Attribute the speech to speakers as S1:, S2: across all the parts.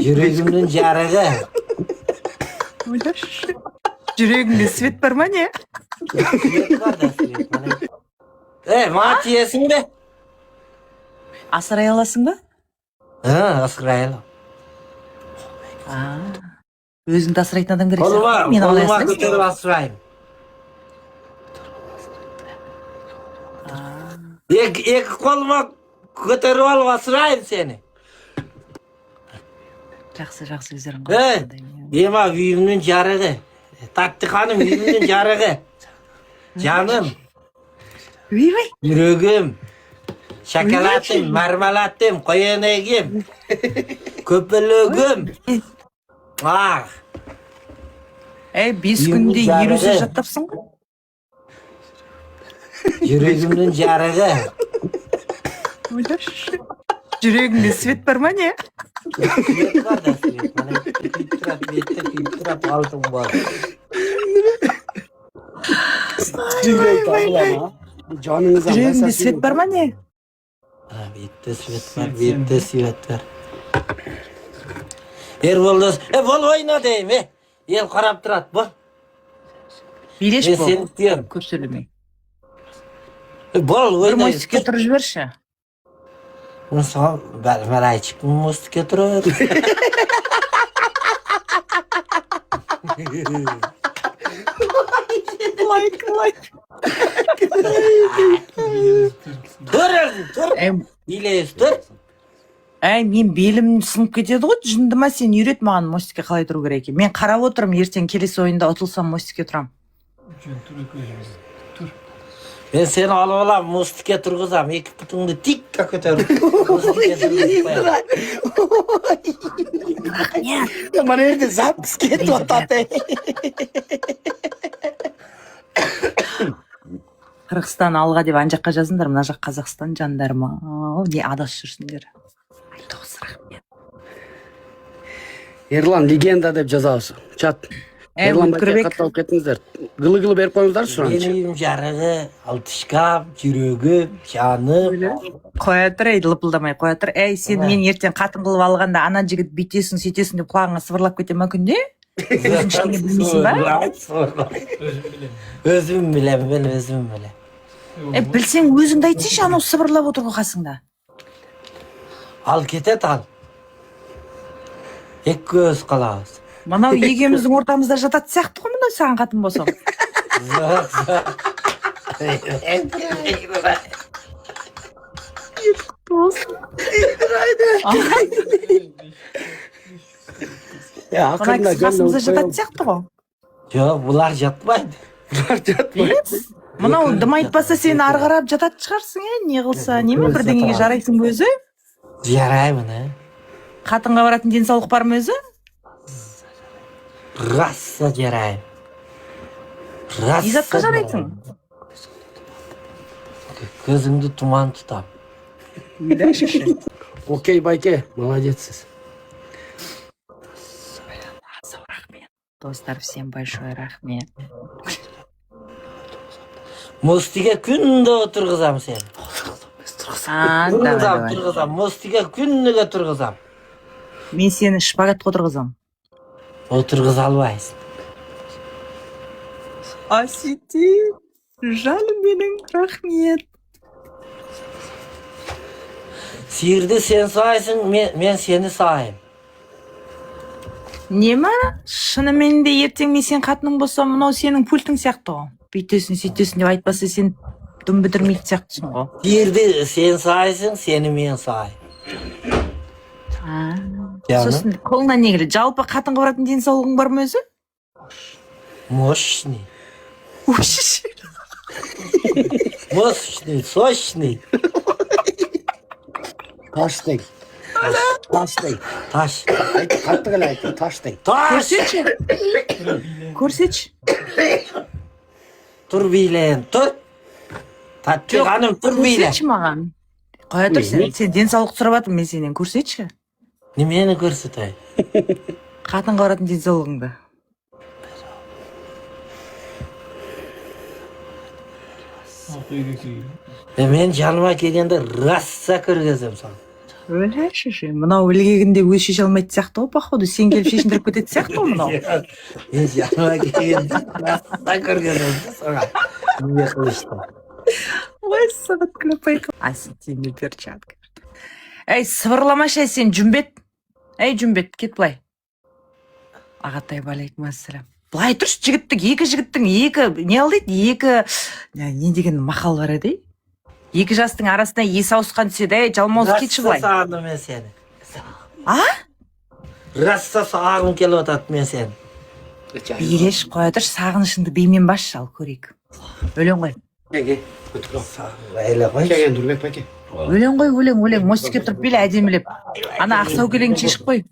S1: Yüreğimden jarığı.
S2: Жүрегіңде свет бар ма не?
S1: Свет var da свет. Ма тиесің бе?
S2: Асырай аласың ба?
S1: Асырайлы.
S2: Өзіңді асырайтын адам керек.
S1: Қолыма көтеріп асырайым. Екі қолыма көтеріп алып асырайым сені.
S2: Жақсы өздерің.
S1: Ема үйімнің жарығы. Татты ханым үйімнің жарығы. Canım. Yüreğim. Şokolatım, marmelatım, koyunegim. Köpülüğüm.
S2: Бес күнде елусіз жаттапсың ғой?
S1: Yüreğimnin jarığı.
S2: Жүрегіңде свет бар ма не?
S1: Свет var da свет. Filtrap altın var.
S2: Жүрегіңде свет бар ма не?
S1: Bitti свет var. Erbol'da, bol oyna deyim, El qarab turat, bol.
S2: Билеш бол.
S1: Seni diyorum.
S2: Көп сөйлемей.
S1: Bol
S2: Бір
S1: oyna.
S2: мостикке тұрып жіберші.
S1: Sağ ben ayçık mustike duruyor. Dur. Билейсіз, dur.
S2: Мен белім сынып кетеді ғой, жынды ма, сен үйрет маған мостикке қалай тұру керек екен. Мен қарап отырым, ертең келесі ойында ұтылсам мостикке тұрам.
S1: Ben seni alıp alam, mustike turguzam, iki putunu tik kötürüp. Mustike turguzam.
S3: Mana endi zapis ketyapti.
S2: Қырғызстан алға деп ана жаққа жазыңдар, мына жақ Қазақстан жандарыма. Не адасып жүрсіңдер. Айтоғыз рахмет.
S3: Ерлан легенда деп жазабыз. Чат. Ерлан байке катталып кетіңіздер. Гылы беріп қойыңыздар сұраншы.
S1: Benim jarığı, altışkam, жүрегім, жаным.
S2: Қоя тұр, лыпылдамай қоя тұр. Сен мен ертең қатын қылып алғанда ана жігіт бүйтесің, сөйтесің деп құлағыңа сыбырлап кете ма күнде? Өзің ештеңе білмейсің ба?
S1: Özüm bilem, ben özüm bilem.
S2: Білсең өзіңді айтсайшы, анау сыбырлап отыр ғой қасыңда.
S1: Al ketet al. Ek көз қалауыз.
S2: Мынау екеуміздің ортамызда жататын сияқты ғой, мынау саған қатын болсам. Мына кісі қасымызда жататын сияқты ғой.
S1: Жоқ, бұлар жатпайды.
S2: Мынау дым айтпаса сені арғарап жататын шығарсың, не қылса, неме бірдеңеге жарайсың ба өзі?
S1: Жараймын,
S2: Қатынға баратын денсаулық бар ма өзі?
S1: Раса жарайым.
S2: Изатқа жарайсың?
S1: Көзіңді тұман тұтам.
S3: Окей, байке, молодецсіз.
S2: Рахмет. Достар, всем большой рахмет.
S1: Мостиге күнде отырғызам сен.
S2: Давай.
S1: Мостиге күнніге тұрғызам.
S2: Мен сені шпагатқа отырғызам.
S1: Отырғыз албайсың.
S2: Асети, жаным менің, рахмет.
S1: Сиырды сен сағайсың, мен сені сағайым.
S2: Нема? Шынымен де ертең мен сен қатының болсам, мынау сенің пультің сияқты ғой. Бүйтесің, сөйтесің деп айтпаса сен дүм бітірмейтін сияқтысың ғой.
S1: Сиырды сен сағайсың, сені мен сағайым.
S2: Сосын қолыңнан не келеді? Жалпы қатынға баратын денсаулығың бар ма өзі?
S1: Мощный. Мощный, сочный.
S3: Таштың. Таштың.
S1: Таш.
S3: Қатты ғана айтты, таштың.
S1: Таш!
S2: Көрсетші.
S1: Тұр билейін, тұр. Татты қаным, тұр билейін.
S2: Көрсетші маған. Қоя тұр сен денсаулық сұрап жатырмын мен сенен, көрсетші.
S1: Немені көрсетай?
S2: Қатынға баратын денсаулығыңды.
S1: Мен жаныма келгенде раса көргізем сан.
S2: Өләші, мынау ілгегінде өз шеше алмайды сияқты ғой, походу, сен келіп шешіндіріп кетеді сияқты ғой мынау.
S1: Мен жаңа келгенде расында көргенімді соған не қылышты.
S2: Ой, сағат күліп Асетине перчатка. Эй, сыбырламашы, сен жүмбет. Эй, жүмбет, кет былай. Ағатай, алейкум ассалам. Былай тұршы, екі жігіттің, не алдайды? Не деген мақал бар еді? Екі жастың арасына есі ауысқан түседі, жалмауыз кетші былай.
S1: Расса сағынды мен сені.
S2: А?
S1: Расса сағым келіп отады мен сені.
S2: Билеш қоя тұршы, сағынышыңды беймен басшы, ал көрейік. Өлең ғой.
S1: Әйлі қой.
S3: Нұрбек бәке.
S2: Өлең ғой, өлең. Мостикке тұрып биле әдемілеп. Ана ақсау келең шешіп қой.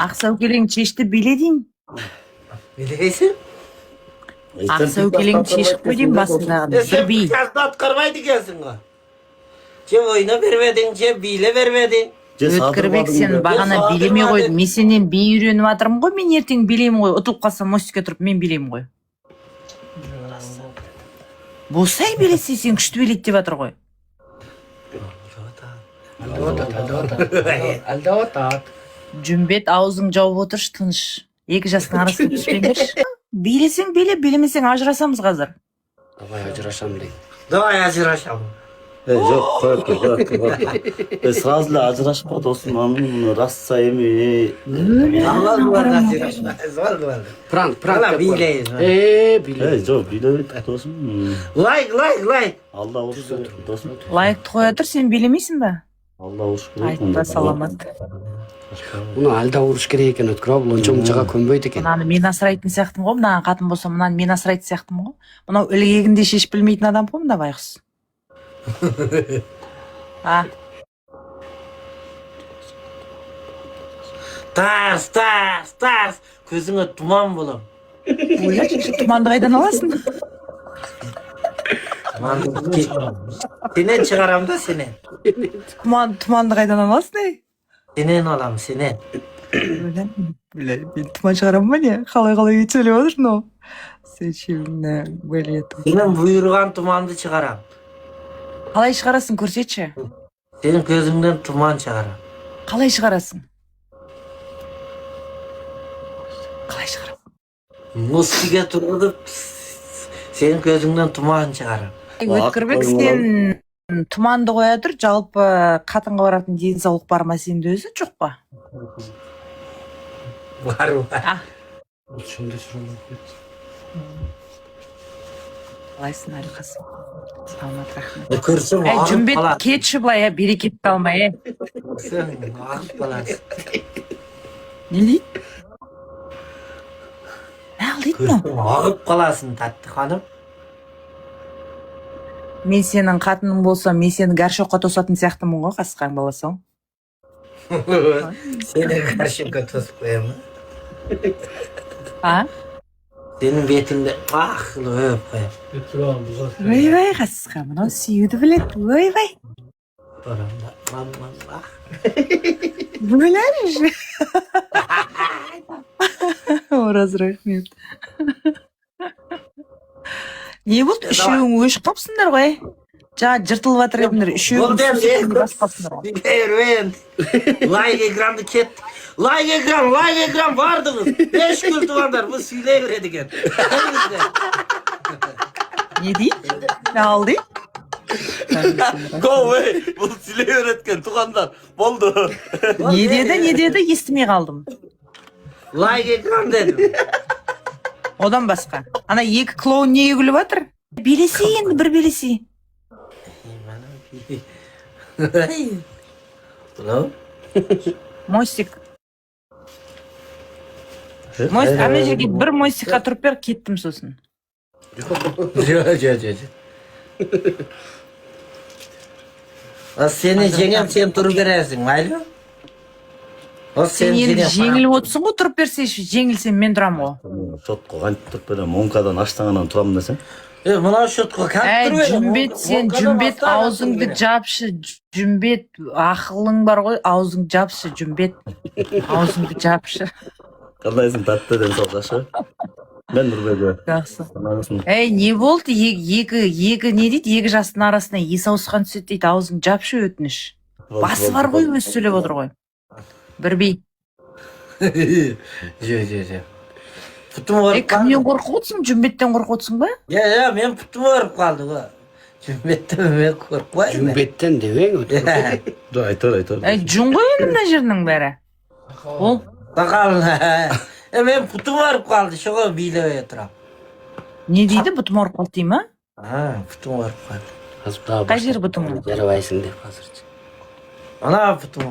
S2: Ақсау келең шешті биле дейін.
S1: Билегейсің?
S2: Ақсау келең шешіп қой дейін басындағын.
S1: Сен қазды атқармайды екенсің ғой. Же ойна бермедің, же биле бермедің.
S2: Өткірбек, сен бағана билеме қойдың. Мен сенен би үйреніп атырмын ғой, мен ертең билеймін ғой. Ұтылып қалсам мостикке тұрып мен билеймін ғой. Болсай билесе, сен күшті билейді деп атыр ғой.
S3: Алдаватат.
S2: Жүмбет аузың жауып отыршы, тыныш. Екі жастың арасында түспеңдерші. Билесең биле, билемесең ажырасамыз қазір.
S3: Давай ажырашам дейін.
S1: Давай ажырашам.
S4: Жоқ, қой. Сразу эле ажырашпа досым, анын расса эми.
S3: Пранк.
S1: Билейін.
S3: Биле.
S4: Жоқ, билебейт досым.
S1: Лайк.
S4: Алла ушкер досым.
S2: Лайкты қоя тұр, сен билемейсің ба?
S4: Алла ушкер.
S2: Айтта саламат.
S3: Мұны алда ұрыш керек екен өткір, бұл онша көнбейді екен.
S2: Мынаны мен асырайтын сияқтым ғой, мынаған қатын болса, мынаны мен асырайтын сияқтым ғой. Мынау ілгегінде шешіп білмейтін адам ғой, мында байғұс.
S1: Тарс. Көзіңе тұман болам.
S2: Тұманды қайдан аласың?
S1: Сенен шығарам да, сенен.
S2: Тұманды қайдан аласың, ей?
S1: Сенен алам, сенен.
S2: Мен тұман шығарам ба не? Қалай сөйлеп отырсың ол? Сенен
S1: бұйырған тұманды шығарам.
S2: Қалай шығарасың, көрсетші?
S1: Сенің көзіңден тұман шығарам.
S2: Қалай шығарасың?
S1: Мустиге тұрғызып, сенің көзіңден тұман шығарам.
S2: Өткірбек, сен тұманды қоя тұр, жалпы қатынға баратын денсаулық бар ма сенде өзі, жоқ па?
S1: Бар.
S2: Қалайсың, Алқасым? Саламат, рахмет.
S1: Көрсің,
S2: Жүмбет, кетші былай, берекетті алмай,
S1: Сен ағып қаласың.
S2: Не дейді? Не алдайды мұ?
S1: Ағып қаласың, татты ханым.
S2: Мен сенің қатының болсам, мен сені горшокқа тосатын сияқтымын ғой, қасқаң баласың.
S1: Сені горшокқа тосып қоямын. Сенің бетіңді ақылы өп қоямын.
S2: Ойбай, қасқа, мынау сүйуді біледі, ойбай. Бөләр. Ораз, рахмет. Не болды? Үшеуің өшіп қапсыңдар ғой. Жыртылып жатыр едіңдер. Үшеуің басқапсыңдар ғой.
S1: Лайк экранды кет. Лайк экран бардыңыз. Еш күлтуандар, бұл сөйлей береді екен.
S2: Не дейді? Не алды?
S4: Go away. Бұл сөйлей береткен туғандар. Болды.
S2: Не деді? Естімей қалдым.
S1: Лайк экран дедім.
S2: Одан басқа. Ана екі клоун неге күліп жатыр? Билесе енді, бір билесе. Мостик. Ана жерге бір мостикқа тұрып бер, кеттім сосын.
S1: Жоқ. Сені жеңем, сен тұрып бересің, майлы?
S2: Сен енді жеңіліп отырсың ғой, тұрып берсейші, жеңілсем мен тұрам ғой.
S4: Шотқа қантып тұрып берем, монкадан аштаңынан тұрамын десең.
S1: Мынау шотқа қантып тұрып берем.
S2: Жүмбет, сен жүмбет аузыңды жапшы, жүмбет, ақылың бар ғой, аузыңды жапшы, жүмбет, аузыңды жапшы.
S4: Қандайсың татты ден салғашы? Ben Nurbe'de.
S2: Жақсы.
S4: Anasını.
S2: Не болды? Екі не дейді? Екі жастың арасына есі ауысқан түседі дейді. Аузын жапшы өтініш. Басы бар ғой, өзі сөйлеп отыр ғой. Бір би.
S1: Жо. Пұтым орып қалды.
S2: Кімнен қорқып отырсың? Жүмбеттен қорқып отырсың ба?
S1: Мен пұтым орып қалды ғой. Жүмбеттен мен қорқпаймын.
S3: Жүмбеттен дебең.
S4: Dur aytar.
S2: Жүн ғой енді мына жерінің бәрі. Ол?
S1: Сақалын. Мен пұтым орып қалды. Шоға билеп отырам.
S2: Не дейді? Бұтым ауырып қалды дей ма?
S1: Пұтым орып қалды.
S3: Қазір
S2: Қай жер бұтың?
S3: жарабайсың деп қазірше.
S1: Ана пұтым